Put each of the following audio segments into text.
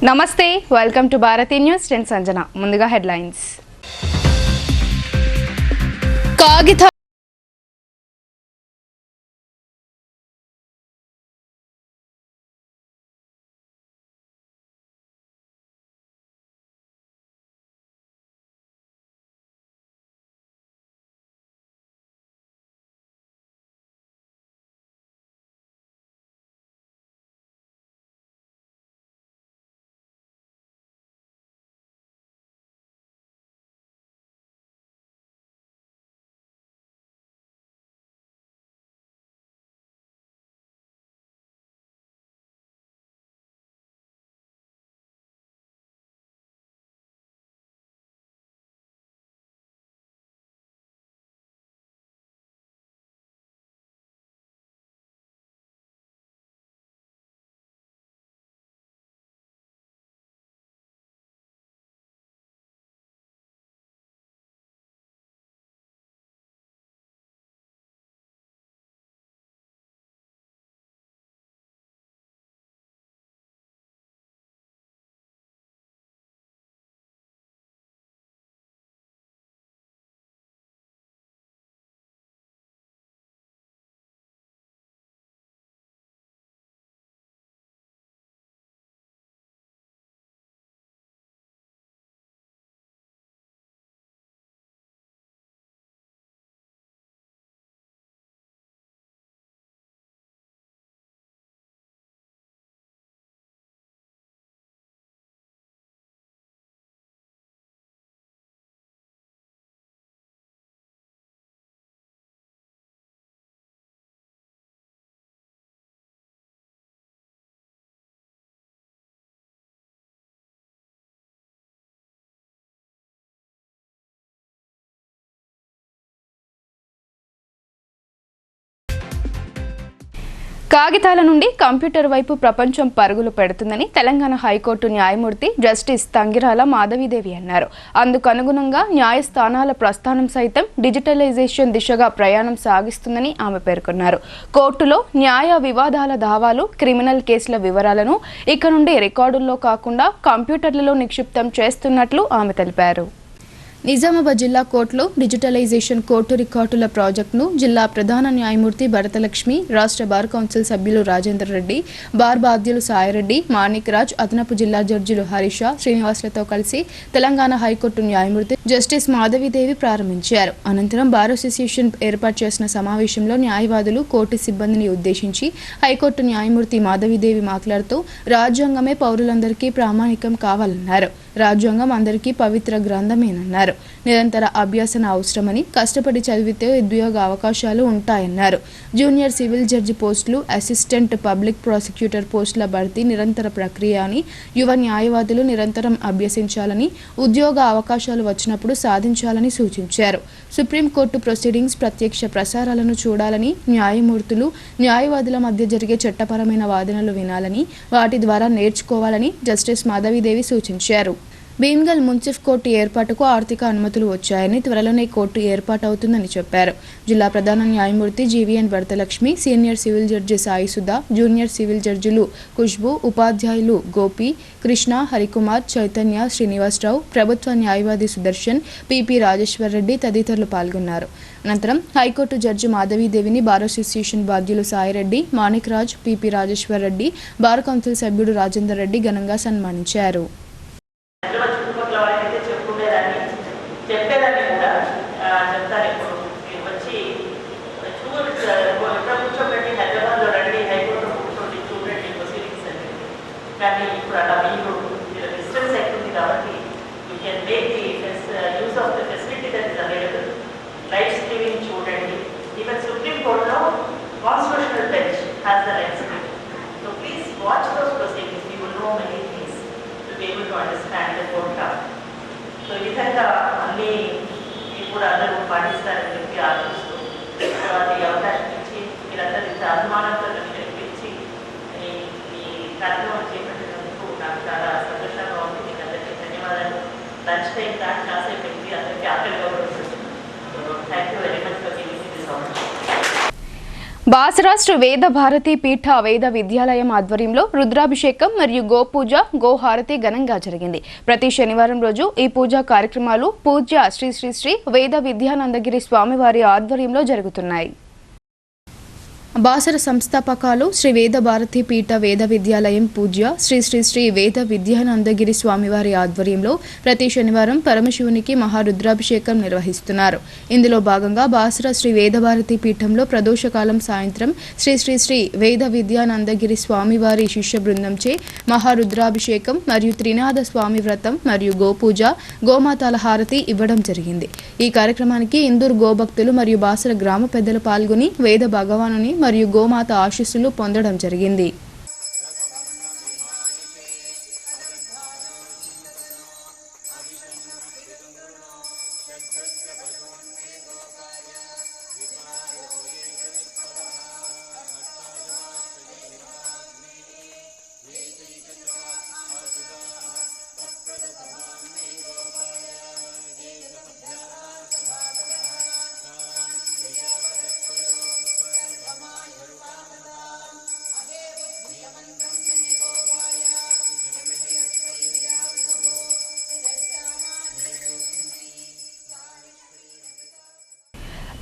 నమస్తే, welcome to Bharati news. నేను సంజన. ముందుగా హెడ్లైన్స్. కాగిత కాగితాల నుండి కంప్యూటర్ వైపు ప్రపంచం పరుగులు పెడుతుందని తెలంగాణ హైకోర్టు న్యాయమూర్తి జస్టిస్ తంగిరాల మాధవీదేవి అన్నారు. అందుకు అనుగుణంగా న్యాయస్థానాల ప్రస్థానం సైతం డిజిటలైజేషన్ దిశగా ప్రయాణం సాగిస్తుందని ఆమె పేర్కొన్నారు. కోర్టులో న్యాయ వివాదాల దావాలు, క్రిమినల్ కేసుల వివరాలను ఇక నుండి రికార్డుల్లో కాకుండా కంప్యూటర్లలో నిక్షిప్తం చేస్తున్నట్లు ఆమె తెలిపారు. నిజామాబాద్ జిల్లా కోర్టులో డిజిటలైజేషన్ కోర్టు రికార్డుల ప్రాజెక్టును జిల్లా ప్రధాన న్యాయమూర్తి భరతలక్ష్మి, రాష్ట్ర బార్ కౌన్సిల్ సభ్యులు రాజేందర్ రెడ్డి, బార్ బాధ్యులు సాయిరెడ్డి, మాణిక్ రాజ్, అదనపు జిల్లా జడ్జిలు హరీష, శ్రీనివాసులతో కలిసి తెలంగాణ హైకోర్టు న్యాయమూర్తి జస్టిస్ మాధవీదేవి ప్రారంభించారు. అనంతరం బార్ అసోసియేషన్ ఏర్పాటు చేసిన సమావేశంలో న్యాయవాదులు, కోర్టు సిబ్బందిని ఉద్దేశించి హైకోర్టు న్యాయమూర్తి మాధవీదేవి మాట్లాడుతూ రాజ్యాంగమే పౌరులందరికీ ప్రామాణికం కావాలన్నారు. రాజ్యాంగం అందరికీ పవిత్ర గ్రంథమేనన్నారు. నిరంతర అభ్యాసన అవసరమని, కష్టపడి చదివితే ఉద్యోగ అవకాశాలు ఉంటాయన్నారు. జూనియర్ సివిల్ జడ్జి పోస్టులు, అసిస్టెంట్ పబ్లిక్ ప్రాసిక్యూటర్ పోస్టుల భర్తీ నిరంతర ప్రక్రియ అని, యువ న్యాయవాదులు నిరంతరం అభ్యసించాలని, ఉద్యోగ అవకాశాలు వచ్చినప్పుడు సాధించాలని సూచించారు. సుప్రీంకోర్టు ప్రొసీడింగ్స్ ప్రత్యక్ష ప్రసారాలను చూడాలని, న్యాయమూర్తులు, న్యాయవాదుల మధ్య జరిగే చట్టపరమైన వాదనలు వినాలని, వాటి ద్వారా నేర్చుకోవాలని జస్టిస్ మాధవీదేవి సూచించారు. భీమ్గల్ మున్సిఫ్ కోర్టు ఏర్పాటుకు ఆర్థిక అనుమతులు వచ్చాయని, త్వరలోనే కోర్టు ఏర్పాటవుతుందని చెప్పారు. జిల్లా ప్రధాన న్యాయమూర్తి GVN Bharathalakshmi, senior civil judge Sai Sudha, junior civil జడ్జిలు ఖుష్బు, ఉపాధ్యాయులు గోపి, కృష్ణ, హరికుమార్, చైతన్య, శ్రీనివాసరావు, ప్రభుత్వ న్యాయవాది సుదర్శన్, పిపి రాజేశ్వర్ రెడ్డి తదితరులు పాల్గొన్నారు. అనంతరం హైకోర్టు జడ్జి మాధవీదేవిని బార్ అసోసియేషన్ బాధ్యులు Sai Reddy, Manik Raj, PP Rajeshwar Reddy, bar council సభ్యుడు రాజేందర్ రెడ్డి ఘనంగా సన్మానించారు. చెప్పేదాన్ని కూడా చెప్తాను. ఇప్పుడు మీరు వచ్చి కూర్చోబెట్టి హైదరాబాద్లో రండి, హైకోర్టులో కూర్చోండి, చూడండి ప్రొసీడింగ్స్ అని. కానీ ఇప్పుడు అలా మీరు డిస్టెన్స్ అవుతుంది కాబట్టి you can make the use of the facility that is available. Live streaming చూడండి. ఈవెన్ సుప్రీం కోర్టులో constitutional bench has the live streaming. So please watch those proceedings. You will know many things to be able to understand the court. So ఈ విధంగా అన్నీ ఇప్పుడు అందరూ పాటిస్తారని చెప్పి ఆలోచిస్తూ అది అవకాశం ఇచ్చి మీరందరూ ఇంత అభిమానంతో కనిపించి ఈ కార్యక్రమం చేపట్టినందుకు నాకు చాలా సంతోషంగా ఉంది. మీకు అందరికీ ధన్యవాదాలు. లంచ్ టైం దాటి కాసేపు పెట్టి అందరికీ ఆకలిగా కూడా thank you very much for giving this opportunity. Basara Sri Veda Bharati పీఠ వేద విద్యాలయం ఆధ్వర్యంలో రుద్రాభిషేకం మరియు గోపూజ గోహారతి ఘనంగా జరిగింది. ప్రతి శనివారం రోజు ఈ పూజా కార్యక్రమాలు పూజ్య శ్రీ శ్రీ శ్రీ వేద విద్యానందగిరి స్వామివారి ఆధ్వర్యంలో జరుగుతున్నాయి. బాసర సంస్థాపకాలు శ్రీ వేద భారతి పీఠ వేద విద్యాలయం పూజ్య శ్రీ శ్రీ శ్రీ వేద విద్యానందగిరి స్వామివారి ఆధ్వర్యంలో ప్రతి శనివారం పరమశివునికి మహారుద్రాభిషేకం నిర్వహిస్తున్నారు. ఇందులో భాగంగా బాసర శ్రీ వేద భారతి పీఠంలో ప్రదోషకాలం సాయంత్రం శ్రీ శ్రీ శ్రీ వేద విద్యానందగిరి స్వామివారి శిష్య బృందంచే మహారుద్రాభిషేకం మరియు త్రినాథ స్వామి వ్రతం మరియు గోపూజ గోమాతాల హారతి ఇవ్వడం జరిగింది. ఈ కార్యక్రమానికి ఇందూరు గోభక్తులు మరియు బాసర గ్రామ పెద్దలు పాల్గొని వేద భగవానుని మరియు గోమాత ఆశీస్సులు పొందడం జరిగింది.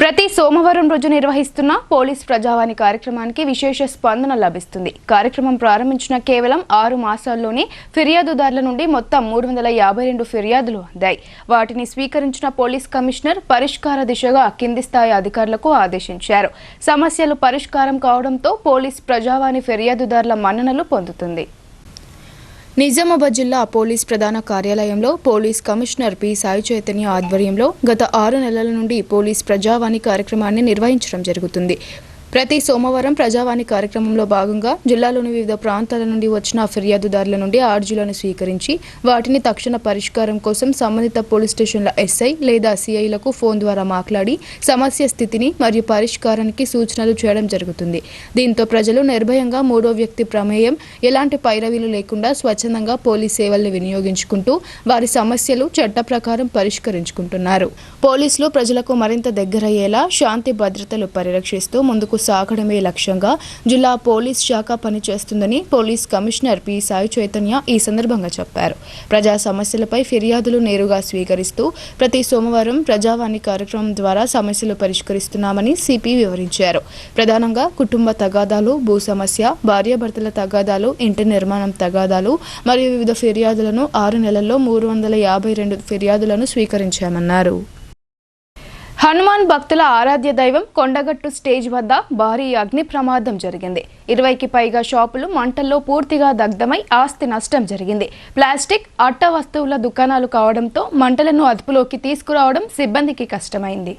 ప్రతి సోమవారం రోజు నిర్వహిస్తున్న పోలీస్ ప్రజావాణి కార్యక్రమానికి విశేష స్పందన లభిస్తుంది. కార్యక్రమం ప్రారంభించిన కేవలం 6 మాసాల్లోనే ఫిర్యాదుదారుల నుండి మొత్తం 352 ఫిర్యాదులు అందాయి. వాటిని స్వీకరించిన పోలీస్ కమిషనర్ పరిష్కార దిశగా కింది స్థాయి అధికారులకు ఆదేశించారు. సమస్యలు పరిష్కారం కావడంతో పోలీస్ ప్రజావాణి ఫిర్యాదుదారుల మన్ననలు పొందుతుంది. నిజామాబాద్ జిల్లా పోలీస్ ప్రధాన కార్యాలయంలో police commissioner P Sai Chaitanya ఆధ్వర్యంలో గత 6 నెలల నుండి పోలీస్ ప్రజావాణి కార్యక్రమాన్ని నిర్వహించడం జరుగుతుంది. ప్రతి సోమవారం ప్రజావాణి కార్యక్రమంలో భాగంగా జిల్లాలోని వివిధ ప్రాంతాల నుండి వచ్చిన ఫిర్యాదుదారుల నుండి ఆర్జీలను స్వీకరించి వాటిని తక్షణ పరిష్కారం కోసం సంబంధిత పోలీస్ స్టేషన్ల ఎస్ఐ లేదా సిఐలకు ఫోన్ ద్వారా మాట్లాడి సమస్య స్థితిని మరియు పరిష్కారానికి సూచనలు చేయడం జరుగుతుంది. దీంతో ప్రజలు నిర్భయంగా మూడో వ్యక్తి ప్రమేయం ఎలాంటి పైరవీలు లేకుండా స్వచ్ఛందంగా పోలీస్ సేవల్ని వినియోగించుకుంటూ వారి సమస్యలు చట్ట ప్రకారం పరిష్కరించుకుంటున్నారు. పోలీసులు ప్రజలకు మరింత దగ్గరయ్యేలా శాంతి భద్రతలు పరిరక్షిస్తూ ముందుకు సాగడమే లక్ష్యంగా జిల్లా పోలీస్ శాఖ పనిచేస్తుందని police commissioner P Sai Chaitanya ఈ సందర్భంగా చెప్పారు. ప్రజా సమస్యలపై ఫిర్యాదులు నేరుగా స్వీకరిస్తూ ప్రతి సోమవారం ప్రజావాణి కార్యక్రమం ద్వారా సమస్యలు పరిష్కరిస్తున్నామని సిపి వివరించారు. ప్రధానంగా కుటుంబ తగాదాలు, భూ సమస్య, భార్యాభర్తల తగాదాలు, ఇంటి నిర్మాణం తగాదాలు మరియు వివిధ ఫిర్యాదులను 6 నెలల్లో 352 ఫిర్యాదులను స్వీకరించామన్నారు. హనుమాన్ భక్తుల ఆరాధ్య దైవం కొండగట్టు స్టేజ్ వద్ద భారీ అగ్ని ప్రమాదం జరిగింది. 20కి పైగా షాపులు మంటల్లో పూర్తిగా దగ్ధమై ఆస్తి నష్టం జరిగింది. ప్లాస్టిక్, అట్ట వస్తువుల దుకాణాలు కావడంతో మంటలను అదుపులోకి తీసుకురావడం సిబ్బందికి కష్టమైంది.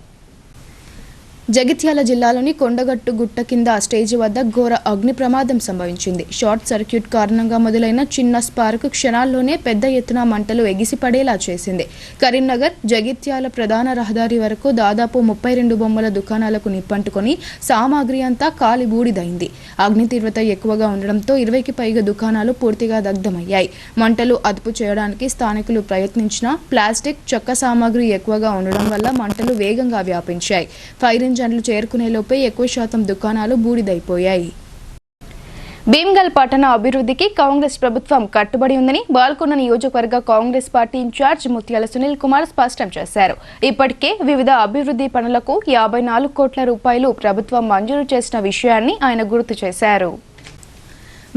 జగిత్యాల జిల్లాలోని కొండగట్టు గుట్ట కింద స్టేజ్ వద్ద ఘోర అగ్ని ప్రమాదం సంభవించింది. షార్ట్ సర్క్యూట్ కారణంగా మొదలైన చిన్న స్పార్క్ క్షణాల్లోనే పెద్ద ఎత్తున మంటలు ఎగిసిపడేలా చేసింది. కరీంనగర్ జగిత్యాల ప్రధాన రహదారి వరకు దాదాపు 32 బొమ్మల దుకాణాలకు నిప్పంటుకొని సామాగ్రి అంతా కాలి బూడిదైంది. అగ్ని తీవ్రత ఎక్కువగా ఉండడంతో 20కి పైగా దుకాణాలు పూర్తిగా దగ్ధమయ్యాయి. మంటలు అదుపు చేయడానికి స్థానికులు ప్రయత్నించినా ప్లాస్టిక్, చెక్క సామాగ్రి ఎక్కువగా ఉండడం వల్ల మంటలు వేగంగా వ్యాపించాయి. ఫైర్ ఇంజన్లు చేరుకునేలోపే ఎక్కువ శాతం దుకాణాలు బూడిదైపోయాయి. భీమ్గల్ పట్టణ అభివృద్ధికి కాంగ్రెస్ ప్రభుత్వం కట్టుబడి ఉందని బాల్కొండ నియోజకవర్గ కాంగ్రెస్ పార్టీ ఇన్ఛార్జ్ ముత్యాల సునీల్ కుమార్ స్పష్టం చేశారు. ఇప్పటికే వివిధ అభివృద్ధి పనులకు 54 కోట్ల రూపాయలు ప్రభుత్వం మంజూరు చేసిన విషయాన్ని ఆయన గుర్తు చేశారు.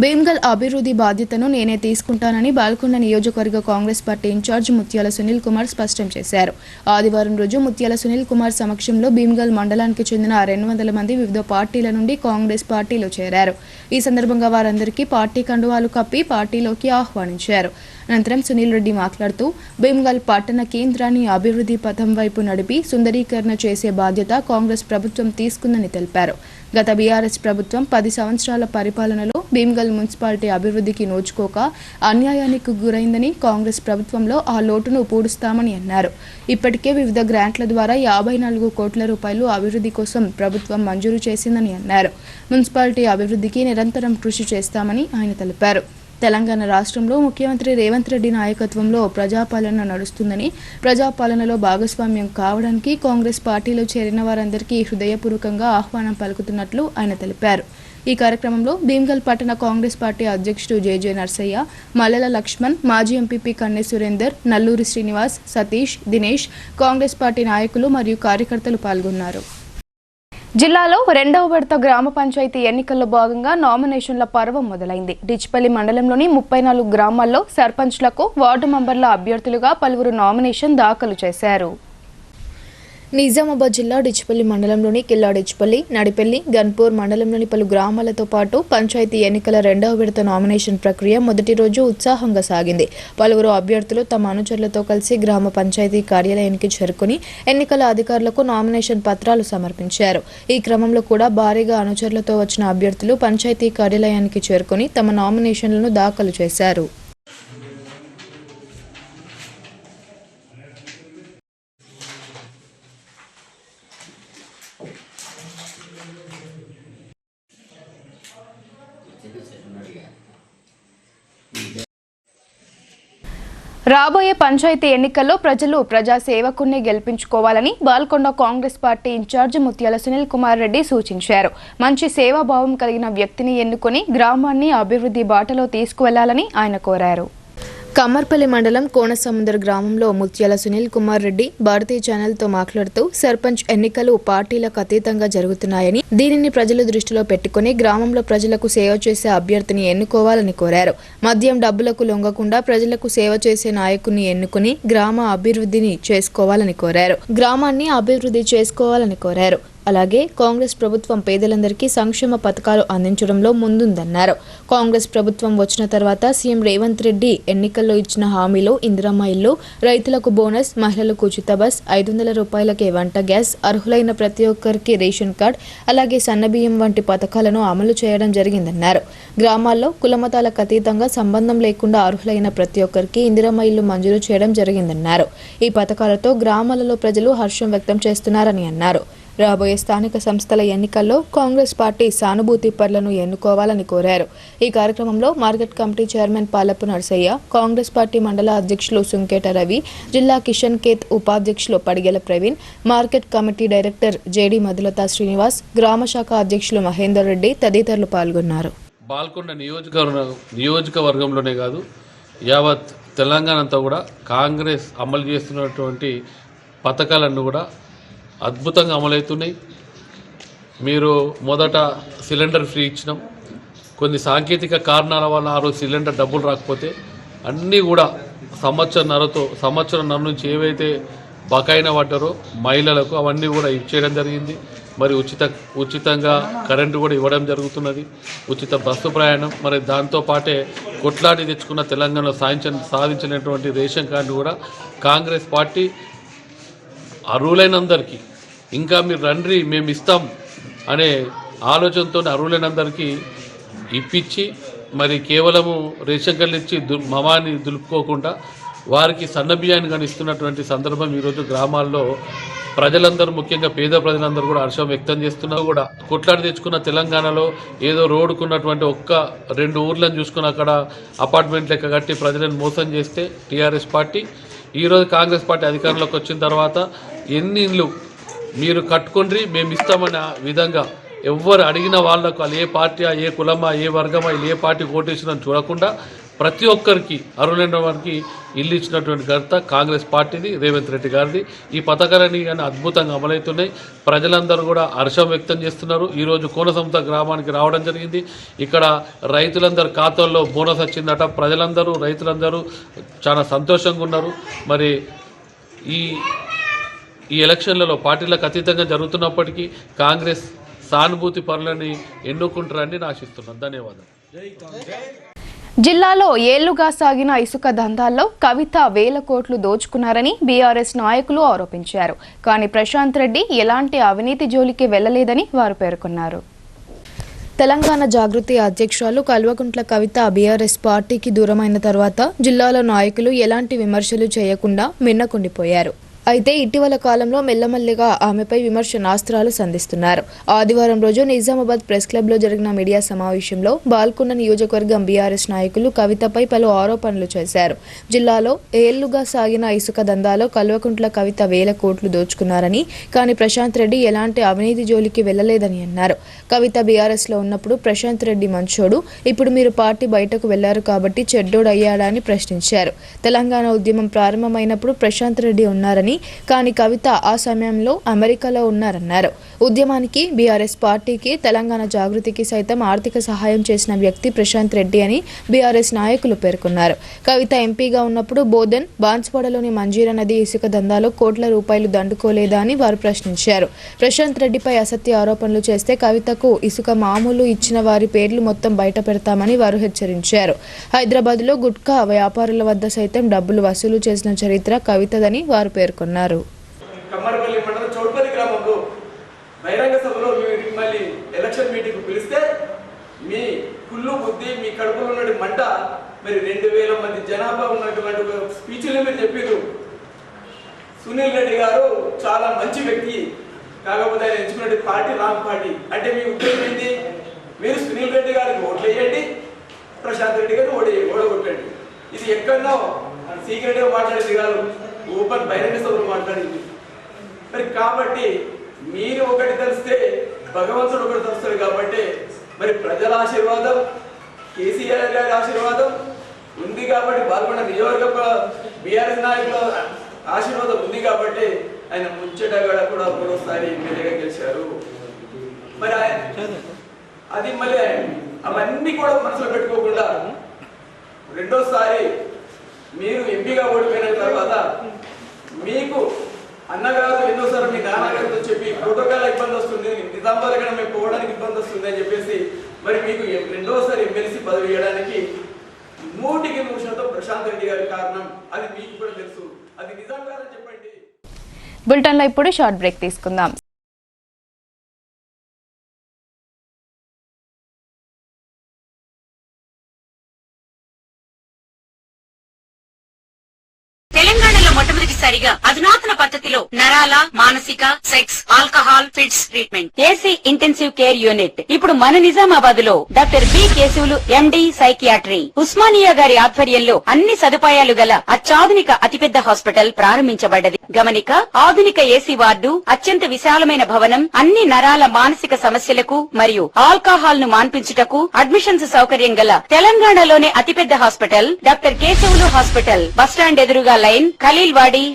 భీమ్గల్ అభివృద్ధి బాధ్యతను నేనే తీసుకుంటానని బాల్కొండ నియోజకవర్గ కాంగ్రెస్ పార్టీ ఇన్ఛార్జ్ ముత్యాల సునీల్ కుమార్ స్పష్టం చేశారు. ఆదివారం రోజు ముత్యాల సునీల్ కుమార్ సమక్షంలో భీమ్గల్ మండలానికి చెందిన 200 మంది వివిధ పార్టీల నుండి కాంగ్రెస్ పార్టీలో చేరారు. ఈ సందర్భంగా వారందరికీ పార్టీ కండువాలు కప్పి పార్టీలోకి ఆహ్వానించారు. అనంతరం సునీల్ రెడ్డి మాట్లాడుతూ భీమ్గల్ పట్టణ కేంద్రాన్ని అభివృద్ధి పథం వైపు నడిపి సుందరీకరణ చేసే బాధ్యత కాంగ్రెస్ ప్రభుత్వం తీసుకుందని తెలిపారు. గత బీఆర్ఎస్ ప్రభుత్వం 10 సంవత్సరాల పరిపాలనలో భీమ్గల్ మున్సిపాలిటీ అభివృద్ధికి నోచుకోక అన్యాయానికి గురైందని కాంగ్రెస్ ప్రభుత్వంలో ఆ లోటును పూడుస్తామని అన్నారు. ఇప్పటికే వివిధ గ్రాంట్ల ద్వారా 54 కోట్ల రూపాయలు అభివృద్ధి కోసం ప్రభుత్వం మంజూరు చేసిందని అన్నారు. మున్సిపాలిటీ అభివృద్ధికి నిరంతరం కృషి చేస్తామని ఆయన తెలిపారు. తెలంగాణ రాష్ట్రంలో ముఖ్యమంత్రి రేవంత్ రెడ్డి నాయకత్వంలో ప్రజాపాలన నడుస్తుందని, ప్రజాపాలనలో భాగస్వామ్యం కావడానికి కాంగ్రెస్ పార్టీలో చేరిన వారందరికీ హృదయపూర్వకంగా ఆహ్వానం పలుకుతున్నట్లు ఆయన తెలిపారు. ఈ కార్యక్రమంలో భీమ్గల్ పట్టణ కాంగ్రెస్ పార్టీ అధ్యక్షుడు జెజె నర్సయ్య, మల్లెల లక్ష్మణ్, మాజీ ఎంపీపీ కన్నె సురేందర్, నల్లూరి శ్రీనివాస్, సతీష్, దినేష్, కాంగ్రెస్ పార్టీ నాయకులు మరియు కార్యకర్తలు పాల్గొన్నారు. జిల్లాలో రెండవ విడత గ్రామ పంచాయతీ ఎన్నికల్లో భాగంగా నామినేషన్ల పర్వం మొదలైంది. డిచ్పల్లి మండలంలోని 34 గ్రామాల్లో సర్పంచ్లకు, వార్డు మెంబర్ల అభ్యర్థులుగా పలువురు నామినేషన్ దాఖలు చేశారు. నిజామాబాద్ జిల్లా డిచ్పల్లి మండలంలోని కిల్లా డిచ్పల్లి, నడిపెల్లి, గన్పూర్ మండలంలోని పలు గ్రామాలతో పాటు పంచాయతీ ఎన్నికల రెండవ విడత నామినేషన్ ప్రక్రియ మొదటి రోజు ఉత్సాహంగా సాగింది. పలువురు అభ్యర్థులు తమ అనుచరులతో కలిసి గ్రామ పంచాయతీ కార్యాలయానికి చేరుకుని ఎన్నికల అధికారులకు నామినేషన్ పత్రాలు సమర్పించారు. ఈ క్రమంలో కూడా భారీగా అనుచరులతో వచ్చిన అభ్యర్థులు పంచాయతీ కార్యాలయానికి చేరుకుని తమ నామినేషన్లను దాఖలు చేశారు. రాబోయే పంచాయతీ ఎన్నికల్లో ప్రజలు ప్రజా సేవకుణ్ణి గెలిపించుకోవాలని బాల్కొండ కాంగ్రెస్ పార్టీ ఇన్ఛార్జి ముత్యాల సునీల్ కుమార్ రెడ్డి సూచించారు. మంచి సేవాభావం కలిగిన వ్యక్తిని ఎన్నుకొని గ్రామాన్ని అభివృద్ధి బాటలో తీసుకువెళ్లాలని ఆయన కోరారు. కమ్మర్పల్లి మండలం కోనసముద్ర గ్రామంలో ముత్యాల సునీల్ కుమార్ రెడ్డి భారతీయ ఛానల్తో మాట్లాడుతూ సర్పంచ్ ఎన్నికలు పార్టీలకు అతీతంగా జరుగుతున్నాయని, దీనిని ప్రజలు దృష్టిలో పెట్టుకుని గ్రామంలో ప్రజలకు సేవ చేసే అభ్యర్థిని ఎన్నుకోవాలని కోరారు. మద్యం డబ్బులకు లొంగకుండా ప్రజలకు సేవ చేసే నాయకుని ఎన్నుకుని గ్రామ అభివృద్ధిని చేసుకోవాలని కోరారు. అలాగే కాంగ్రెస్ ప్రభుత్వం పేదలందరికీ సంక్షేమ పథకాలు అందించడంలో ముందుందన్నారు. కాంగ్రెస్ ప్రభుత్వం వచ్చిన తర్వాత సీఎం రేవంత్ రెడ్డి ఎన్నికల్లో ఇచ్చిన హామీలో ఇందిరమ్మ ఇల్లు, రైతులకు బోనస్, మహిళలకు ఉచిత బస్, 500 రూపాయలకే వంట గ్యాస్, అర్హులైన ప్రతి ఒక్కరికి రేషన్ కార్డ్, అలాగే సన్నబియ్యం వంటి పథకాలను అమలు చేయడం జరిగిందన్నారు. గ్రామాల్లో కులమతాలకు అతీతంగా సంబంధం లేకుండా అర్హులైన ప్రతి ఒక్కరికి ఇందిరమ్మ ఇల్లు మంజూరు చేయడం జరిగిందన్నారు. ఈ పథకాలతో గ్రామాలలో ప్రజలు హర్షం వ్యక్తం చేస్తున్నారని అన్నారు. రాబోయే స్థానిక సంస్థల ఎన్నికల్లో కాంగ్రెస్ పార్టీ సానుభూతి పరులను ఎన్నుకోవాలని కోరారు. ఈ కార్యక్రమంలో market committee chairman Palapu Narsaiah, Congress party మండల అధ్యక్షులు సుంకేట రవి, జిల్లా కిషన్ కేత్ ఉపాధ్యక్షులు Padigela Praveen, market committee director JD Madhulatha Srinivas, గ్రామ శాఖ అధ్యక్షులు మహేందర్ రెడ్డి తదితరులు పాల్గొన్నారు. బాల్కొండ నియోజకవర్గంలోనే కాదు, యావత్ తెలంగాణ అంతా కూడా కాంగ్రెస్ అమలు చేస్తున్నటువంటి పథకాలన్నీ కూడా అద్భుతంగా అమలవుతున్నాయి. మీరు మొదట సిలిండర్ ఫ్రీ ఇచ్చినాం, కొన్ని సాంకేతిక కారణాల వల్ల ఆ రోజు సిలిండర్ డబ్బులు రాకపోతే అన్నీ కూడా సంవత్సరంన్నర నుంచి ఏవైతే బకాయిన పడ్డారో మహిళలకు అవన్నీ కూడా ఇచ్చేయడం జరిగింది. మరి ఉచితంగా కరెంటు కూడా ఇవ్వడం జరుగుతున్నది, ఉచిత బస్సు ప్రయాణం. మరి దాంతోపాటే కొట్లాడి తెచ్చుకున్న తెలంగాణలో సాధించినటువంటి రేషన్ కార్డు కూడా కాంగ్రెస్ పార్టీ అర్హులైనందరికీ, ఇంకా మీరు రండి మేము ఇస్తాం అనే ఆలోచనతో అర్హులైనందరికీ ఇప్పించి, మరి కేవలము రేషన్ కార్డులు ఇచ్చి మమాని దులుపుకోకుండా వారికి సన్నబియ్యాన్ని కానీ ఇస్తున్నటువంటి సందర్భం ఈరోజు గ్రామాల్లో ప్రజలందరూ, ముఖ్యంగా పేద ప్రజలందరూ కూడా హర్షం వ్యక్తం చేస్తున్నారు. కూడా కొట్లాడి తెచ్చుకున్న తెలంగాణలో ఏదో రోడ్డుకున్నటువంటి 1-2 ఊర్లను చూసుకుని అక్కడ అపార్ట్మెంట్ లెక్క కట్టి ప్రజలను మోసం చేస్తే టీఆర్ఎస్ పార్టీ, ఈరోజు కాంగ్రెస్ పార్టీ అధికారంలోకి వచ్చిన తర్వాత ఎన్ని ఇళ్ళు మీరు కట్టుకోండి మేము ఇస్తామన్న విధంగా ఎవరు అడిగిన వాళ్లకు, వాళ్ళు ఏ పార్టీ, ఏ కులమా, ఏ వర్గమా, ఏ పార్టీ ఓటేసినని చూడకుండా ప్రతి ఒక్కరికి అర్హులైన వారికి ఇల్లు ఇచ్చినటువంటి ఘనత కాంగ్రెస్ పార్టీది, రేవంత్ రెడ్డి గారిది. ఈ పథకాలన్నీ కానీ అద్భుతంగా అమలవుతున్నాయి. ప్రజలందరూ కూడా హర్షం వ్యక్తం చేస్తున్నారు. ఈరోజు కోనసముద్ర గ్రామానికి రావడం జరిగింది. ఇక్కడ రైతులందరూ ఖాతాల్లో బోనస్ వచ్చిందట. రైతులందరూ చాలా సంతోషంగా ఉన్నారు. మరి ఈ ఎలక్షన్లలో పార్టీలకు అతీతంగా జరుగుతున్నప్పటికీ కాంగ్రెస్ సానుభూతి పరులని ఎన్నుకుంటారని ఆశిస్తున్నాను. ధన్యవాదాలు. జిల్లాలో ఏళ్లుగా సాగిన ఇసుక దందాల్లో కవిత వేల కోట్లు దోచుకున్నారని బీఆర్ఎస్ నాయకులు ఆరోపించారు. కానీ ప్రశాంత్ రెడ్డి ఎలాంటి అవినీతి జోలికి వెళ్లలేదని వారు పేర్కొన్నారు. తెలంగాణ జాగృతి అధ్యక్షురాలు కల్వకుంట్ల కవిత బీఆర్ఎస్ పార్టీకి దూరమైన తర్వాత జిల్లాలో నాయకులు ఎలాంటి విమర్శలు చేయకుండా మిన్నకుండిపోయారు. అయితే ఇటీవల కాలంలో మెల్లమెల్లగా ఆమెపై విమర్శనాస్త్రాలు సంధిస్తున్నారు. ఆదివారం రోజు నిజామాబాద్ ప్రెస్ క్లబ్లో జరిగిన మీడియా సమావేశంలో బాల్కొండ నియోజకవర్గం బీఆర్ఎస్ నాయకులు కవితపై పలు ఆరోపణలు చేశారు. జిల్లాలో ఏళ్లుగా సాగిన ఇసుక దందాలో కల్వకుంట్ల కవిత వేల కోట్లు దోచుకున్నారని, కానీ ప్రశాంత్ రెడ్డి ఎలాంటి అవినీతి జోలికి వెళ్లలేదని అన్నారు. కవిత బీఆర్ఎస్లో ఉన్నప్పుడు ప్రశాంత్ రెడ్డి మంచోడు, ఇప్పుడు మీరు పార్టీ బయటకు వెళ్లారు కాబట్టి చెడ్డోడు అయ్యాడా అని ప్రశ్నించారు. తెలంగాణ ఉద్యమం ప్రారంభమైనప్పుడు ప్రశాంత్ రెడ్డి ఉన్నారని, కానీ కవిత ఆ సమయంలో అమెరికాలో ఉన్నారన్నారు. ఉద్యమానికి, బీఆర్ఎస్ పార్టీకి, తెలంగాణ జాగృతికి సైతం ఆర్థిక సహాయం చేసిన వ్యక్తి ప్రశాంత్ రెడ్డి అని బీఆర్ఎస్ నాయకులు పేర్కొన్నారు. కవిత ఎంపీగా ఉన్నప్పుడు బోధన్, బాన్స్వాడలోని మంజీరా నది ఇసుక దందాలో కోట్ల రూపాయలు దండుకోలేదా అని వారు ప్రశ్నించారు. ప్రశాంత్ రెడ్డిపై అసత్య ఆరోపణలు చేస్తే కవితకు ఇసుక మామూలు ఇచ్చిన వారి పేర్లు మొత్తం బయట పెడతామని వారు హెచ్చరించారు. హైదరాబాద్లో గుట్కా వ్యాపారుల వద్ద సైతం డబ్బులు వసూలు చేసిన చరిత్ర కవితదని వారు పేర్కొన్నారు. కమ్మరపల్లి మండలం చౌడపల్లి గ్రామంలో బహిరంగ సభలో మిమ్మల్ని ఎలక్షన్ మీటింగ్ పిలిస్తే మీ కుళ్ళు బుద్ధి, మీ కడుపులో ఉన్న మంట, మరి 2000 మంది జనాభా ఉన్నటువంటి స్పీచ్లు మీరు చెప్పారు. సునీల్ రెడ్డి గారు చాలా మంచి వ్యక్తి, కాకపోతే ఆయన ఎంచుకున్న పార్టీ రాంగ్ పార్టీ. అంటే మీ ఉద్దేశం ఏంటి? మీరు సునీల్ రెడ్డి గారికి ఓట్లు వేయండి, ప్రశాంత్ రెడ్డి గారిని ఓడగొట్టండి. ఇది ఎక్కడో సీక్రెట్గా మాట్లాడేది కాదు, ఓపెన్ బహిరంగ సభలో మాట్లాడింది. మరి కాబట్టి మీరు ఒకటి తెలిస్తే భగవంతుడు ఒకటి తెలుస్తాడు. కాబట్టి మరి ప్రజల ఆశీర్వాదం, కేసీఆర్ గారి ఆశీర్వాదం ఉంది కాబట్టి, బాల్కొండ నియోజకవర్గ బీఆర్ఎస్ నాయకుల ఆశీర్వాదం ఉంది కాబట్టి ఆయన ముచ్చటగా కూడా మరోసారి ఎమ్మెల్యేగా గెలిచారు. మరి అది మళ్ళీ అవన్నీ కూడా మనసులో పెట్టుకోకుండా రెండోసారి మీరు ఎంపీగా ఓడిపోయిన తర్వాత మీకు అన్నగారు ఎన్నోసారి మీ నాన్నగారితో చెప్పి ప్రోటోకాల్ ఇబ్బంది వస్తుంది, నిజామాబాద్ కూడా మేము పోవడానికి ఇబ్బంది వస్తుంది అని చెప్పేసి మరి మీకు రెండోసారి ఎమ్మెల్సీ పదవి ఇవ్వడానికి 100% ప్రశాంత్ రెడ్డి గారి కారణం. అది మీకు కూడా తెలుసు. అది నిజం కాదని చెప్పండి. బులెటిన్లో ఇప్పుడు షార్ట్ బ్రేక్ తీసుకుందాం. తెలంగాణలో మొట్టమొదటిసారిగా అధునాతన పద్ధతిలో నరాల, మానసిక, sex, alcohol, fits treatment, AC intensive care unit ఇప్పుడు మన నిజామాబాద్ లో doctor B Keshavulu MD psychiatry, Osmania గారి ఆధ్వర్యంలో అన్ని సదుపాయాలు గల అత్యాధునిక అతిపెద్ద హాస్పిటల్ ప్రారంభించబడ్డది. గమనిక, ఆధునిక ఏసీ వార్డు, అత్యంత విశాలమైన భవనం, అన్ని నరాల మానసిక సమస్యలకు మరియు ఆల్కహాల్ ను మాన్పించుటకు అడ్మిషన్స్ సౌకర్యం గల తెలంగాణలోనే అతిపెద్ద hospital doctor Keshavulu hospital, bus stand ఎదురుగా లైన్, ఖలీల్వాడి.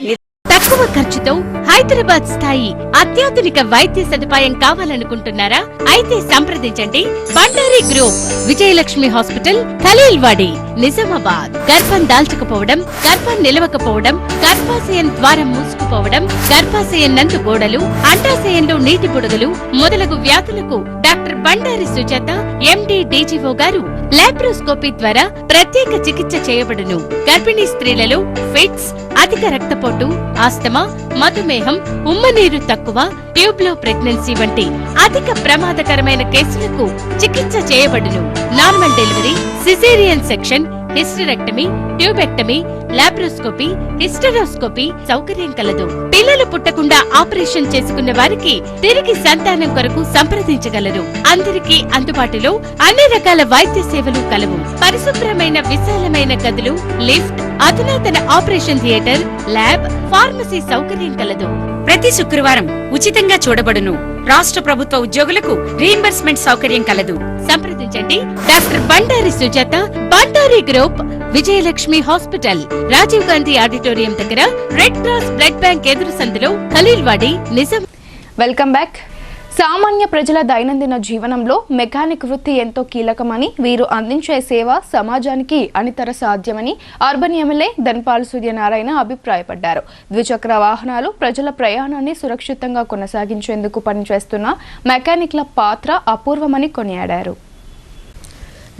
తక్కువ ఖర్చుతో హైదరాబాద్ స్థాయి అత్యాధునిక వైద్య సదుపాయం కావాలనుకుంటున్నారా? అయితే సంప్రదించండి బండారి గ్రూప్, విజయలక్ష్మి హాస్పిటల్, ఖలీల్వాడి, నిజామాబాద్. గర్భం దాల్చకపోవడం, గర్భం నిలవకపోవడం, గర్భాశయం ద్వారం మూసుకుపోవడం, గర్భాశయం నందు గోడలు, అండాశయంలో నీటి బుడగలు మొదలగు వ్యాధులకు డాక్టర్ బండారి సుజాత ఎండి డీజీఓ గారు లాప్రోస్కోపీ ద్వారా ప్రత్యేక చికిత్స చేయబడును. గర్భిణీ స్త్రీలలో ఫిట్స్, అధిక రక్తపోటు, ఆస్తమా, మధుమేహం, ఉమ్మనీరు తక్కువ, ట్యూబ్లో ప్రెగ్నెన్సీ వంటి అధిక ప్రమాదకరమైన కేసులకు చికిత్స చేయబడును. Normal delivery, caesarean section, hysterectomy, tubectomy, laparoscopy, hysteroscopy సౌకర్యం కలదు. పిల్లలు పుట్టకుండా ఆపరేషన్ చేసుకున్న వారికి తిరిగి సంతానం కొరకు సంప్రదించగలరు. అందరికీ అందుబాటులో అన్ని రకాల వైద్య సేవలు కలవు. పరిశుభ్రమైన విశాలమైన గదులు, లిఫ్ట్, అధునాతన ఆపరేషన్ థియేటర్, ల్యాబ్, ఫార్మసీ సౌకర్యం కలదు. ప్రతి శుక్రవారం ఉచితంగా చూడబడును. రాష్ట్ర ప్రభుత్వ ఉద్యోగులకు రీయింబర్స్మెంట్ సౌకర్యం కలదు. సంప్రదించండి doctor Bandari Sujatha, Bandari group, Vijayalakshmi hospital, Rajiv Gandhi auditorium దగ్గర, రెడ్ క్రాస్ బ్లడ్ బ్యాంక్ ఎదురు సందులో, ఖలీల్వాడి, నిజాం. Welcome back. సామాన్య ప్రజల దైనందిన జీవనంలో మెకానిక్ వృత్తి ఎంతో కీలకమని, వీరు అందించే సేవ సమాజానికి అనితర సాధ్యమని అర్బన్ ఎమ్మెల్యే ధన్పాల్ సూర్యనారాయణ అభిప్రాయపడ్డారు. ద్విచక్ర వాహనాలు ప్రజల ప్రయాణాన్ని సురక్షితంగా కొనసాగించేందుకు పనిచేస్తున్న మెకానిక్ల పాత్ర అపూర్వమని కొనియాడారు.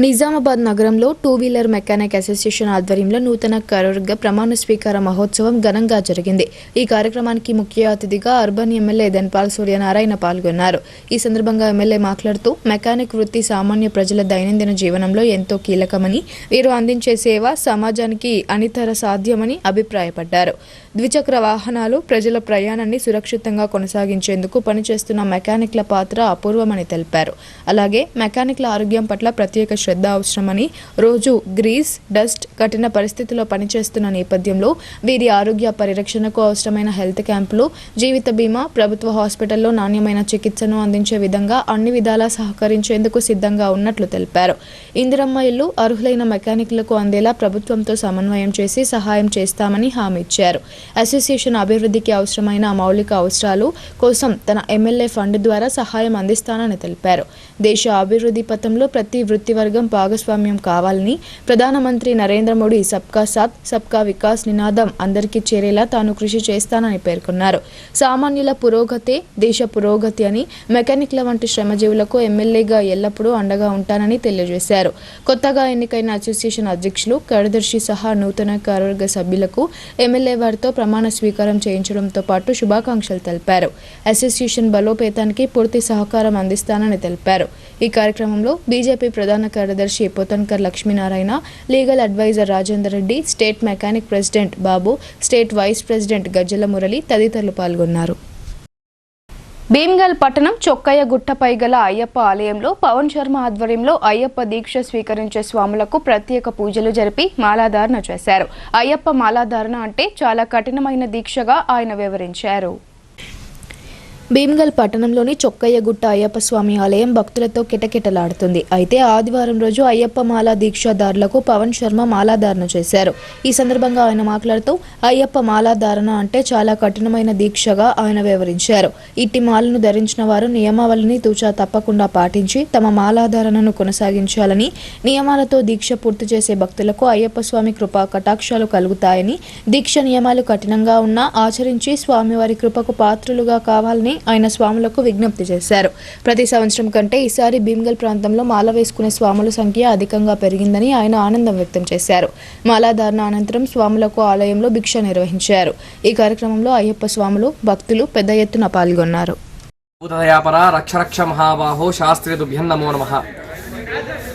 నిజామాబాద్ నగరంలో టూ వీలర్ మెకానిక్ అసోసియేషన్ ఆధ్వర్యంలో నూతన కార్యవర్గ ప్రమాణ స్వీకార మహోత్సవం ఘనంగా జరిగింది. ఈ కార్యక్రమానికి ముఖ్య అతిథిగా అర్బన్ ఎమ్మెల్యే ధన్పాల్ సూర్యనారాయణ పాల్గొన్నారు. ఈ సందర్భంగా ఎమ్మెల్యే మాట్లాడుతూ మెకానిక్ వృత్తి సామాన్య ప్రజల దైనందిన జీవనంలో ఎంతో కీలకమని, వీరు అందించే సేవ సమాజానికి అనితర సాధ్యమని అభిప్రాయపడ్డారు. ద్విచక్ర వాహనాలు ప్రజల ప్రయాణాన్ని సురక్షితంగా కొనసాగించేందుకు పనిచేస్తున్న మెకానిక్ల పాత్ర అపూర్వమని తెలిపారు. అలాగే మెకానిక్ల ఆరోగ్యం పట్ల ప్రత్యేక శ్రద్ధ అవసరమని, రోజు గ్రీస్, డస్ట్, కఠిన పరిస్థితుల్లో పనిచేస్తున్న నేపథ్యంలో వీరి ఆరోగ్య పరిరక్షణకు అవసరమైన హెల్త్ క్యాంపులు, జీవిత బీమా, ప్రభుత్వ హాస్పిటల్లో నాణ్యమైన చికిత్సను అందించే విధంగా అన్ని విధాలా సహకరించేందుకు సిద్ధంగా ఉన్నట్లు తెలిపారు. ఇందిరమ్మ ఇల్లు అర్హులైన మెకానిక్లకు అందేలా ప్రభుత్వంతో సమన్వయం చేసి సహాయం చేస్తామని హామీ ఇచ్చారు. అసోసియేషన్ అభివృద్ధికి అవసరమైన మౌలిక అవసరాలు కోసం తన ఎమ్మెల్యే ఫండ్ ద్వారా సహాయం అందిస్తానని తెలిపారు. దేశ అభివృద్ధి పథంలో ప్రతి వృత్తి వర్గం భాగస్వామ్యం కావాలని, ప్రధానమంత్రి నరేంద్ర మోడీ సబ్కా సాత్ సబ్కా వికాస్ నినాదం అందరికీ చేరేలా తాను కృషి చేస్తానని పేర్కొన్నారు. సామాన్యుల పురోగతే దేశ పురోగతి అని, మెకానిక్ల వంటి శ్రమజీవులకు ఎమ్మెల్యేగా ఎల్లప్పుడూ అండగా ఉంటానని తెలియజేశారు. కొత్తగా ఎన్నికైన అసోసియేషన్ అధ్యక్షులు, కార్యదర్శి సహా నూతన కార్యవర్గ సభ్యులకు ఎమ్మెల్యే వారితో ప్రమాణ స్వీకారం చేయించడంతో పాటు శుభాకాంక్షలు తెలిపారు. అసోసియేషన్ బలోపేతానికి పూర్తి సహకారం అందిస్తానని తెలిపారు. ఈ కార్యక్రమంలో బీజేపీ ప్రధాన కార్యదర్శి Pothankar Lakshminarayana, legal adviser Rajender Reddy, state mechanic president Babu, state vice president Gajjala Murali తదితరులు పాల్గొన్నారు. భీమ్గల్ పట్టణం చొక్కయ్య గుట్టపై గల అయ్యప్ప ఆలయంలో పవన్ శర్మ ఆధ్వర్యంలో అయ్యప్ప దీక్ష స్వీకరించే స్వాములకు ప్రత్యేక పూజలు జరిపి మాలాధారణ చేశారు. అయ్యప్ప మాలాధారణ అంటే చాలా కఠినమైన దీక్షగా ఆయన వివరించారు. భీమ్గల్ పట్టణంలోని చొక్కయ్య గుట్ట అయ్యప్ప స్వామి ఆలయం భక్తులతో కిటకిటలాడుతుంది. అయితే ఆదివారం రోజు అయ్యప్ప మాలా దీక్షాదారులకు పవన్ శర్మ మాలాధారణ చేశారు. ఈ సందర్భంగా ఆయన మాట్లాడుతూ అయ్యప్ప మాలాధారణ అంటే చాలా కఠినమైన దీక్షగా ఆయన వివరించారు. ఇట్టి మాలను ధరించిన వారు నియమావళిని తూచా తప్పకుండా పాటించి తమ మాలాధారణను కొనసాగించాలని, నియమాలతో దీక్ష పూర్తి చేసే భక్తులకు అయ్యప్ప స్వామి కృపా కటాక్షాలు కలుగుతాయని, దీక్ష నియమాలు కఠినంగా ఉన్నా ఆచరించి స్వామివారి కృపకు పాత్రులుగా కావాలని ఆయన స్వాములకు విజ్ఞప్తి చేశారు. ప్రతి సంవత్సరం కంటే ఈసారి భీమ్గల్ ప్రాంతంలో మాల వేసుకునే స్వాముల సంఖ్య అధికంగా పెరిగిందని ఆయన ఆనందం వ్యక్తం చేశారు. మాలాధారణ అనంతరం స్వాములకు ఆలయంలో భిక్ష నిర్వహించారు. ఈ కార్యక్రమంలో అయ్యప్ప స్వాములు, భక్తులు పెద్ద ఎత్తున పాల్గొన్నారు. రక్షరక్ష మహాబాహో శాస్త్రి తుభ్యం నమో నమః.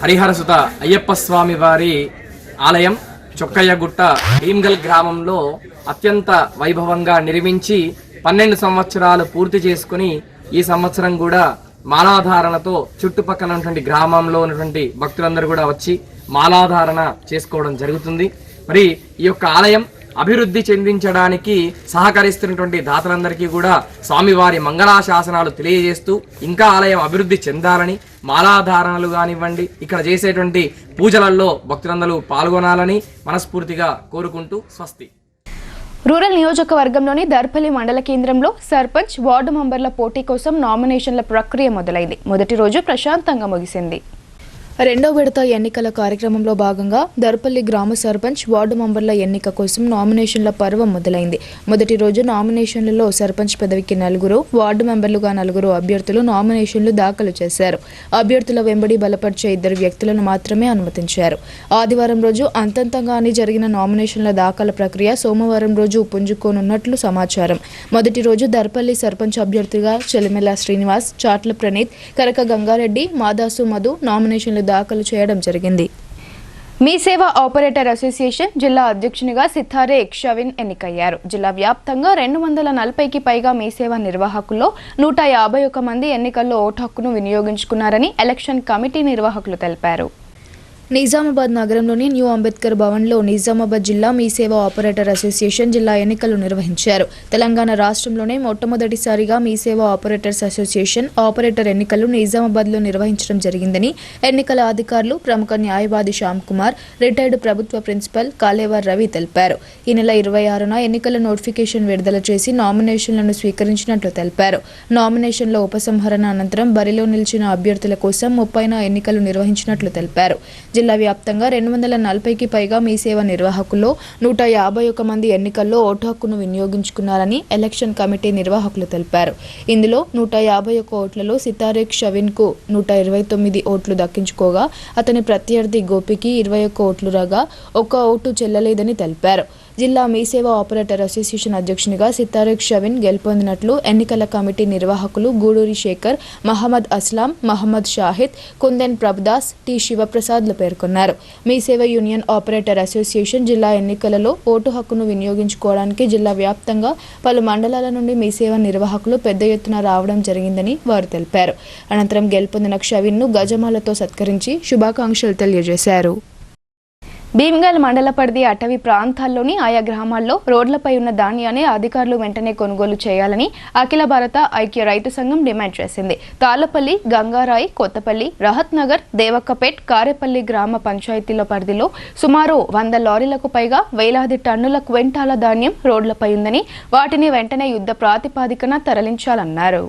హరిహరసుత అయ్యప్ప స్వామి వారి ఆలయం చొక్కయ్యగుట్ట భీమ్గల్ గ్రామంలో అత్యంత వైభవంగా నిర్మించి 12 సంవత్సరాలు పూర్తి చేసుకుని ఈ సంవత్సరం కూడా మాలాధారణతో చుట్టుపక్కల ఉన్నటువంటి గ్రామంలో ఉన్నటువంటి భక్తులందరూ కూడా వచ్చి మాలాధారణ చేసుకోవడం జరుగుతుంది. మరి ఈ యొక్క ఆలయం అభివృద్ధి చెందించడానికి సహకరిస్తున్నటువంటి దాతలందరికీ కూడా స్వామివారి మంగళాశాసనాలు తెలియజేస్తూ ఇంకా ఆలయం అభివృద్ధి చెందాలని, మాలాధారణలు కానివ్వండి, ఇక్కడ చేసేటువంటి పూజలలో భక్తులందరూ పాల్గొనాలని మనస్ఫూర్తిగా కోరుకుంటూ స్వస్తి. రూరల్ నియోజకవర్గంలోని దర్పల్లి మండల కేంద్రంలో సర్పంచ్, వార్డు మెంబర్ల పోటీ కోసం నామినేషన్ల ప్రక్రియ మొదలైంది. మొదటి రోజు ప్రశాంతంగా ముగిసింది. రెండో విడత ఎన్నికల కార్యక్రమంలో భాగంగా దర్పల్లి గ్రామ సర్పంచ్, వార్డు మెంబర్ల ఎన్నిక కోసం నామినేషన్ల పర్వం మొదలైంది. మొదటి రోజు నామినేషన్లలో సర్పంచ్ పదవికి 4, వార్డు మెంబర్లుగా 4 అభ్యర్థులు నామినేషన్లు దాఖలు చేశారు. అభ్యర్థుల వెంబడి బలపరిచే 2 వ్యక్తులను మాత్రమే అనుమతించారు. ఆదివారం రోజు అంతంతంగానే జరిగిన నామినేషన్ల దాఖలు ప్రక్రియ సోమవారం రోజు పుంజుకోనున్నట్లు సమాచారం. మొదటి రోజు దర్పల్లి సర్పంచ్ అభ్యర్థిగా చెలిమెల శ్రీనివాస్, చాట్ల ప్రణీత్, కరక గంగారెడ్డి, మాదాసు మధు నామినేషన్లు దాఖలు చేయడం జరిగింది. మీ సేవ ఆపరేటర్ అసోసియేషన్ జిల్లా అధ్యక్షునిగా సితారే షవిన్ ఎన్నికయ్యారు. జిల్లా వ్యాప్తంగా 240కి పైగా మీ సేవ నిర్వాహకుల్లో 151 మంది ఎన్నికల్లో ఓటు హక్కును వినియోగించుకున్నారని ఎలక్షన్ కమిటీ నిర్వాహకులు తెలిపారు. నిజామాబాద్ నగరంలోని న్యూ అంబేద్కర్ భవన్లో నిజామాబాద్ జిల్లా మీ సేవ ఆపరేటర్ అసోసియేషన్ జిల్లా ఎన్నికలు నిర్వహించారు. తెలంగాణ రాష్ట్రంలోనే మొట్టమొదటిసారిగా మీ సేవ ఆపరేటర్స్ అసోసియేషన్ ఆపరేటర్ ఎన్నికలు నిజామాబాద్లో నిర్వహించడం జరిగిందని ఎన్నికల అధికారులు, ప్రముఖ న్యాయవాది శ్యామ్ కుమార్, రిటైర్డ్ ప్రభుత్వ ప్రిన్సిపల్ కాలేవార్ రవి తెలిపారు. ఈ నెల 26న ఎన్నికల నోటిఫికేషన్ విడుదల చేసి నామినేషన్లను స్వీకరించినట్లు తెలిపారు. నామినేషన్ల ఉపసంహరణ అనంతరం బరిలో నిలిచిన అభ్యర్థుల కోసం 30న ఎన్నికలు నిర్వహించినట్లు తెలిపారు. జిల్లా వ్యాప్తంగా 240కి పైగా మీ సేవ నిర్వాహకుల్లో 151 మంది ఎన్నికల్లో ఓటు హక్కును వినియోగించుకున్నారని ఎలక్షన్ కమిటీ నిర్వాహకులు తెలిపారు. ఇందులో 151 ఓట్లలో సితారే షవిన్ కు 129 ఓట్లు దక్కించుకోగా అతని ప్రత్యర్థి గోపికి 21 ఓట్లు రాగా 1 ఓటు చెల్లలేదని తెలిపారు. జిల్లా మీసేవా ఆపరేటర్ అసోసియేషన్ అధ్యక్షునిగా సితారేక్ షవిన్ గెలుపొందినట్లు ఎన్నికల కమిటీ నిర్వాహకులు గూడూరి శేఖర్, మహమ్మద్ అస్లాం, మహమ్మద్ షాహిద్, కుందెన్ ప్రభుదాస్, టి శివప్రసాద్లు పేర్కొన్నారు. మీసేవా యూనియన్ ఆపరేటర్ అసోసియేషన్ జిల్లా ఎన్నికలలో ఓటు హక్కును వినియోగించుకోవడానికి జిల్లా వ్యాప్తంగా పలు మండలాల నుండి మీసేవా నిర్వాహకులు పెద్ద ఎత్తున రావడం జరిగిందని వారు తెలిపారు. అనంతరం గెలుపొందిన షవిన్ను గజమాలతో సత్కరించి శుభాకాంక్షలు తెలియజేశారు. భీమ్గల్ మండల పరిధి అటవీ ప్రాంతాల్లోని ఆయా గ్రామాల్లో రోడ్లపై ఉన్న ధాన్యాన్ని అధికారులు వెంటనే కొనుగోలు చేయాలని అఖిల భారత ఐక్య రైతు సంఘం డిమాండ్ చేసింది. తాళ్లపల్లి, గంగారాయి, కొత్తపల్లి, రహత్ నగర్, దేవక్కపేట్, కారేపల్లి గ్రామ పంచాయతీల పరిధిలో సుమారు 100 లారీలకు పైగా వేలాది టన్నుల క్వింటాల ధాన్యం రోడ్లపై ఉందని, వాటిని వెంటనే యుద్ధ ప్రాతిపాదికన తరలించాలన్నారు.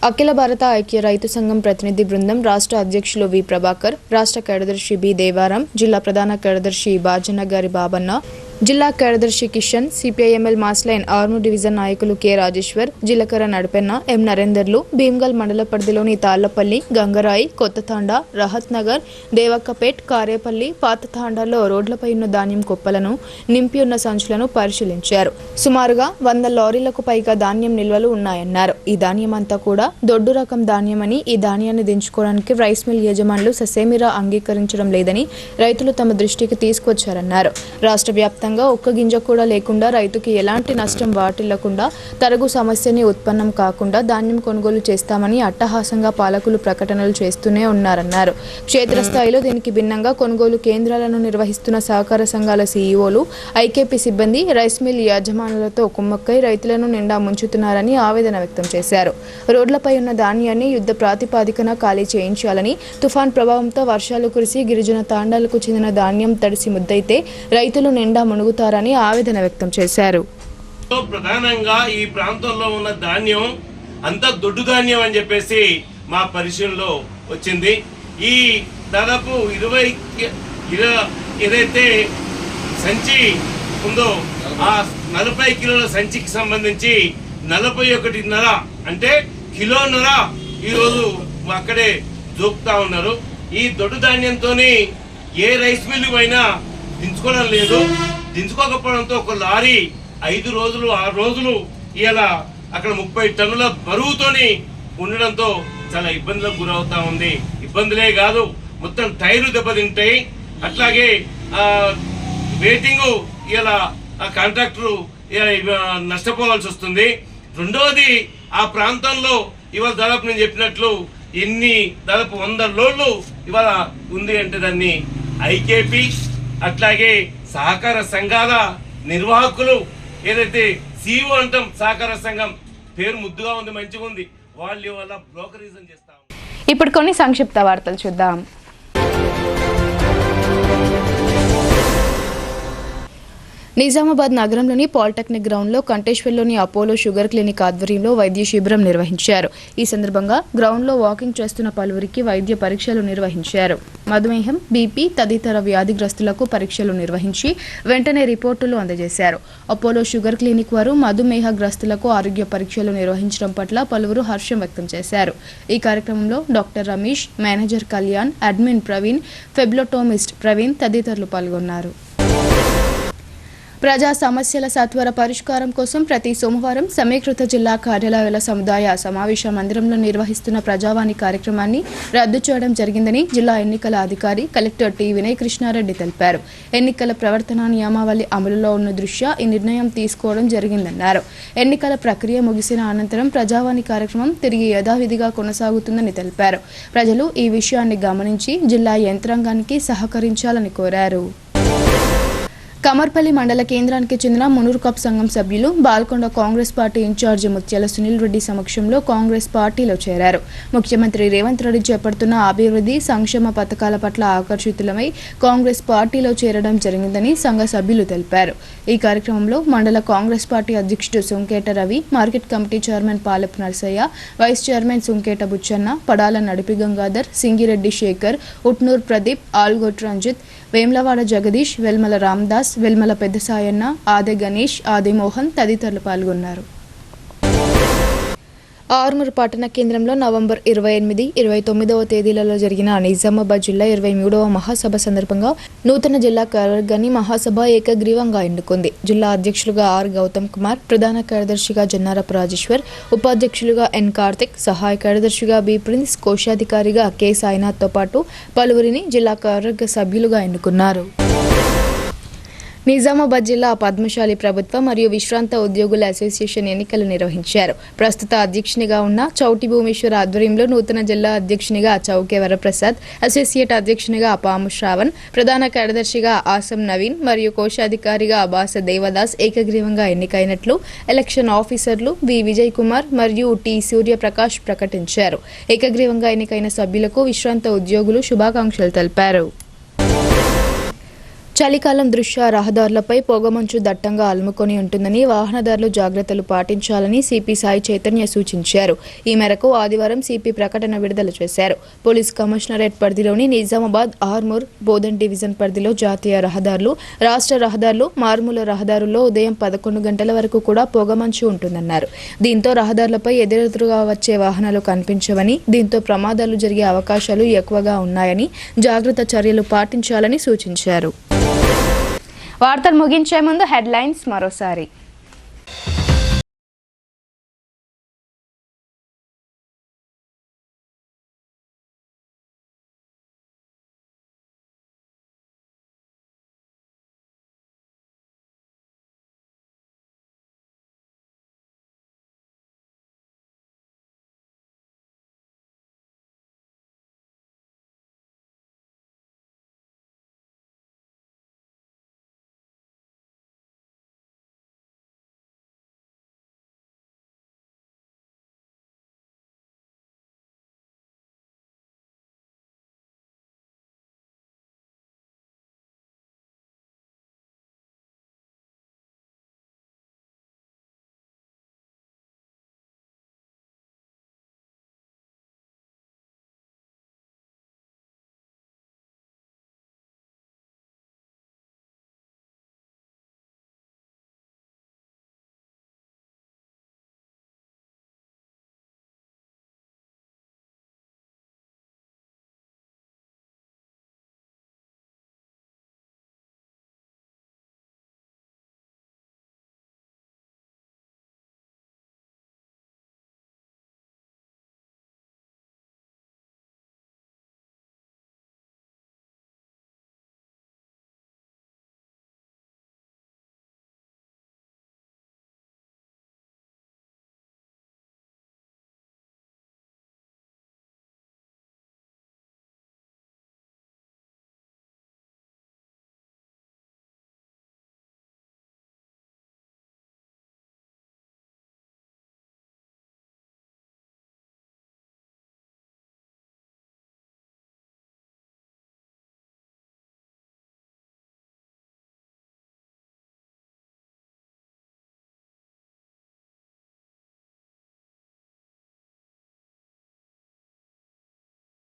అఖిల భారత ఐక్య రైతు సంఘం ప్రతినిధి బృందం రాష్ట్ర అధ్యక్షులు వి ప్రభాకర్, రాష్ట్ర కార్యదర్శి బి దేవారాం, జిల్లా ప్రధాన కార్యదర్శి బాజనగారి బాబన్న, జిల్లా కార్యదర్శి Kishan, CPIML Mass Line Armoor division నాయకులు కె రాజేశ్వర్, జిల్లకర నడిపెన్న, ఎం నరేందర్లు భీమ్గల్ మండల పరిధిలోని తాళ్లపల్లి, గంగరాయి, కొత్తతాండా, రహత్ నగర్, దేవక్కపేట్, కారేపల్లి, పాత తాండాల్లో రోడ్లపై ఉన్న ధాన్యం కుప్పలను, నింపి ఉన్న సంచులను పరిశీలించారు. సుమారుగా 100 లారీలకు పైగా ధాన్యం నిల్వలు ఉన్నాయన్నారు. ఈ ధాన్యం అంతా కూడా దొడ్డు రకం ధాన్యమని, ఈ ధాన్యాన్ని దించుకోవడానికి రైస్ మిల్ యజమానులు ససేమిరా అంగీకరించడం లేదని రైతులు తమ దృష్టికి తీసుకొచ్చారన్నారు. రాష్ట్ర వ్యాప్తంగా ఒక్క గింజ కూడా లేకుండా రైతుకి ఎలాంటి నష్టం వాటిల్లకుండా తరగు సమస్యని ఉత్పన్నం కాకుండా ధాన్యం కొనుగోలు చేస్తామని అట్టహాసంగా పాలకులు ప్రకటనలు చేస్తూనే ఉన్నారన్నారు. క్షేత్రస్థాయిలో దీనికి భిన్నంగా కొనుగోలు కేంద్రాలను నిర్వహిస్తున్న సహకార సంఘాల సీఈఓలు, ఐకేపీ సిబ్బంది రైస్ మిల్ యజమానులతో కుమ్మక్కై రైతులను నిండా ముంచుతున్నారని ఆవేదన వ్యక్తం చేశారు. రోడ్లపై ఉన్న ధాన్యాన్ని యుద్ధ ప్రాతిపాదికన ఖాళీ చేయించాలని, తుఫాన్ ప్రభావంతో వర్షాలు కురిసి గిరిజన తాండాలకు చెందిన ధాన్యం తడిసి ముద్దయితే రైతులు నిండా మునుగుతారని ఆవేదన వ్యక్తం చేశారు. ప్రధానంగా ఈ ప్రాంతంలో ఉన్న ధాన్యం అంతా దొడ్డు ధాన్యం అని చెప్పేసి మా పరిశీలనలో వచ్చింది. ఈ దాదాపు 20 ఏదైతే సంచి ఉందో ఆ 40 కిలోల సంచికి సంబంధించి 41.5 అంటే కిలోన్నర ఈరోజు అక్కడే జోపుతా ఉన్నారు. ఈ దొడ్డు ధాన్యంతోని ఏ రైస్ మిల్లు అయినా దించుకోవడం లేదు. దించుకోకపోవడంతో ఒక లారీ 5 రోజులు 6 రోజులు ఇలా అక్కడ 30 టన్నుల బరువుతోని ఉండడంతో చాలా ఇబ్బందులకు గురవుతా ఉంది. ఇబ్బందులే కాదు, మొత్తం టైర్లు దెబ్బతింటాయి. అట్లాగే వెయిటింగ్ ఇలా కాంట్రాక్టరు నష్టపోవాల్సి వస్తుంది. రెండవది ఆ ప్రాంతంలో ఇవాళ దాదాపు నేను చెప్పినట్లు దాదాపు 100 లోడ్లు ఇవాళ ఉంది అంటే దాన్ని ఐకేపీ అట్లాగే సహకార సంఘాల నిర్వాహకులు ఏదైతే సీఓ అంటాం, సహకార సంఘం పేరు ముద్దుగా ఉంది, మంచిగా ఉంది, వాళ్ళు ఇవాళ బ్రోకరిజం చేస్తాం. ఇప్పుడు కొన్ని సంక్షిప్త వార్తలు చూద్దాం. నిజామాబాద్ నగరంలోని పాలిటెక్నిక్ గ్రౌండ్లో కంటేశ్వర్లోని అపోలో షుగర్ క్లినిక్ ఆధ్వర్యంలో వైద్య శిబిరం నిర్వహించారు. ఈ సందర్భంగా గ్రౌండ్లో వాకింగ్ చేస్తున్న పలువురికి వైద్య పరీక్షలు నిర్వహించారు. మధుమేహం, బీపీ తదితర వ్యాధిగ్రస్తులకు పరీక్షలు నిర్వహించి వెంటనే రిపోర్టులు అందజేశారు. అపోలో షుగర్ క్లినిక్ వారు మధుమేహగ్రస్తులకు ఆరోగ్య పరీక్షలు నిర్వహించడం పట్ల పలువురు హర్షం వ్యక్తం చేశారు. ఈ కార్యక్రమంలో doctor Ramesh, manager Kalyan, admin Praveen, phlebotomist Praveen తదితరులు పాల్గొన్నారు. ప్రజా సమస్యల సత్వర పరిష్కారం కోసం ప్రతి సోమవారం సమీకృత జిల్లా కార్యాలయాల సముదాయ సమావేశ మందిరంలో నిర్వహిస్తున్న ప్రజావాణి కార్యక్రమాన్ని రద్దు చేయడం జరిగిందని జిల్లా ఎన్నికల అధికారి కలెక్టర్ టి వినయ్ కృష్ణారెడ్డి తెలిపారు. ఎన్నికల ప్రవర్తన నియమావళి అమలులో ఉన్న దృష్ట్యా ఈ నిర్ణయం తీసుకోవడం జరిగిందన్నారు. ఎన్నికల ప్రక్రియ ముగిసిన అనంతరం ప్రజావాణి కార్యక్రమం తిరిగి యథావిధిగా కొనసాగుతుందని తెలిపారు. ప్రజలు ఈ విషయాన్ని గమనించి జిల్లా యంత్రాంగానికి సహకరించాలని కోరారు. కమర్పల్లి మండల కేంద్రానికి చెందిన మునూరు కప్ సంఘం సభ్యులు బాల్కొండ కాంగ్రెస్ పార్టీ ఇన్ఛార్జి ముత్యాల సునీల్ రెడ్డి సమక్షంలో కాంగ్రెస్ పార్టీలో చేరారు. ముఖ్యమంత్రి రేవంత్ రెడ్డి చేపడుతున్న అభివృద్ధి సంక్షేమ పథకాల పట్ల ఆకర్షితులమై కాంగ్రెస్ పార్టీలో చేరడం జరిగిందని సంఘ సభ్యులు తెలిపారు. ఈ కార్యక్రమంలో మండల కాంగ్రెస్ పార్టీ అధ్యక్షుడు Sunketa Ravi, market committee chairman Palapu Narsaiah, vice chairman Sunketa Buchanna, Padala నడిపి గంగాధర్, సింగిరెడ్డి శేఖర్, ఉట్నూర్ ప్రదీప్, ఆల్గోట్ రంజిత్, వేమ్లవాడ జగదీష్, వెల్మల రామదాస్, వెల్మల పెద్ద సాయన్న, ఆదే గణేష్, ఆదే మోహన్ తదితరులు పాల్గొన్నారు. ఆర్మూర్ పట్టణ కేంద్రంలో నవంబర్ 28, 29వ తేదీలలో జరిగిన నిజామాబాద్ జిల్లా 23వ మహాసభ సందర్భంగా నూతన జిల్లా కార్యవర్గాన్ని మహాసభ ఏకగ్రీవంగా ఎన్నుకుంది. జిల్లా అధ్యక్షులుగా ఆర్ గౌతమ్ కుమార్, ప్రధాన కార్యదర్శిగా జన్నారపు రాజేశ్వర్, ఉపాధ్యక్షులుగా ఎన్ కార్తిక్, సహాయ కార్యదర్శిగా బి ప్రిన్స్, కోశాధికారిగా కె సాయినాథ్తో పాటు పలువురిని జిల్లా కార్యవర్గ సభ్యులుగా ఎన్నుకున్నారు. నిజామాబాద్ జిల్లా పద్మశాలి ప్రభుత్వ మరియు విశ్రాంత ఉద్యోగుల అసోసియేషన్ ఎన్నికలు నిర్వహించారు. ప్రస్తుత అధ్యక్షునిగా ఉన్న చౌటి భూమేశ్వర్ ఆధ్వర్యంలో నూతన జిల్లా అధ్యక్షునిగా చౌకే వరప్రసాద్, అసోసియేట్ అధ్యక్షునిగా పాము శ్రావణ్, ప్రధాన కార్యదర్శిగా ఆసం నవీన్ మరియు కోశాధికారిగా బాస దేవదాస్ ఏకగ్రీవంగా ఎన్నికైనట్లు ఎలక్షన్ ఆఫీసర్లు వి విజయ్ కుమార్ మరియు టి సూర్యప్రకాష్ ప్రకటించారు. ఏకగ్రీవంగా ఎన్నికైన సభ్యులకు విశ్రాంత ఉద్యోగులు శుభాకాంక్షలు తెలిపారు. చలికాలం దృష్ట్యా రహదారులపై పొగమంచు దట్టంగా అలుముకొని ఉంటుందని వాహనదారులు జాగ్రత్తలు పాటించాలని సిపి సాయి చైతన్య సూచించారు. ఈ మేరకు ఆదివారం సిపి ప్రకటన విడుదల చేశారు. పోలీస్ కమిషనరేట్ పరిధిలోని నిజామాబాద్, ఆర్మూర్, బోధన్ డివిజన్ పరిధిలో జాతీయ రహదారులు, రాష్ట్ర రహదారులు, మారుమూల రహదారుల్లో ఉదయం 11 గంటల వరకు కూడా పొగమంచు ఉంటుందన్నారు. దీంతో రహదారులపై ఎదురెదురుగా వచ్చే వాహనాలు కనిపించవని, దీంతో ప్రమాదాలు జరిగే అవకాశాలు ఎక్కువగా ఉన్నాయని, జాగ్రత్త చర్యలు పాటించాలని సూచించారు. వార్తలు ముగించే ముందు హెడ్లైన్స్ మరోసారి.